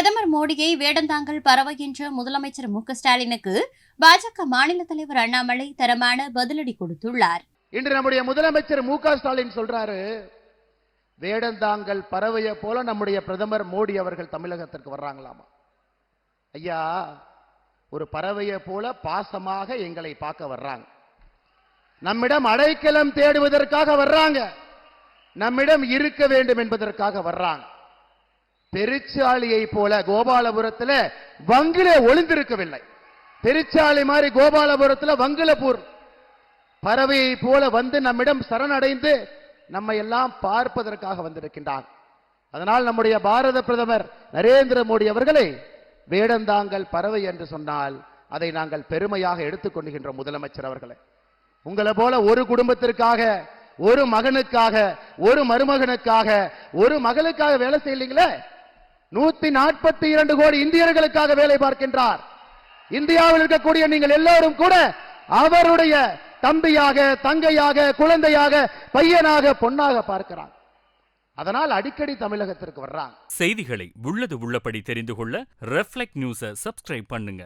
பிரதமர் மோடியை வேடந்தாங்கல் பரவுகின்ற முதலமைச்சர் மு.க.ஸ்டாலினுக்கு பாஜக மாநில தலைவர் அண்ணாமலை தரமான பதிலடி கொடுத்துள்ளார். இன்று நம்முடைய முதலமைச்சர் மு.க.ஸ்டாலின் சொல்றாரு, வேடந்தாங்கல் பறவைய போல நம்முடைய பிரதமர் மோடி அவர்கள் தமிழகத்திற்கு வர்றாங்களாமா. ஐயா, ஒரு பறவைய போல பாசமாக எங்களை பார்க்க வர்றாங்க. நம்மிடம் அடைக்கலம் தேடுவதற்காக வர்றாங்க. நம்மிடம் இருக்க வேண்டும் என்பதற்காக வர்றாங்க. பெருச்சாளியை போல கோபாலபுரத்தில் வங்கில ஒளிந்திருக்கவில்லை. பெருச்சாளி மாதிரி கோபாலபுரத்தில் வங்கிலபூர் பறவையை போல வந்து நம்மிடம் சரணடைந்து நம்மை எல்லாம் பார்ப்பதற்காக வந்திருக்கின்றார். அதனால் நம்முடைய பாரத பிரதமர் நரேந்திர மோடி அவர்களை வேடந்தாங்கல் பறவை என்று சொன்னால் அதை நாங்கள் பெருமையாக எடுத்துக்கொள்கின்ற முதலமைச்சர் அவர்களை, உங்களை போல ஒரு குடும்பத்திற்காக, ஒரு மகனுக்காக, ஒரு மருமகனுக்காக, ஒரு மகளுக்காக வேலை செய்யலீங்களே. 142 கோடி இந்தியர்களுக்காக வேலை பார்க்கின்றார். இந்தியாவில் இருக்கக்கூடிய நீங்கள் எல்லோரும் கூட அவருடைய தம்பியாக, தங்கையாக, குழந்தையாக, பையனாக, பொன்னாக பார்க்கிறார். அதனால் அடிக்கடி தமிழகத்திற்கு வர்றாங்க. செய்திகளை உள்ளது உள்ளபடி தெரிந்து கொள்ள ரெஃப்ளெக்ட் நியூஸை சப்ஸ்கிரைப் பண்ணுங்க.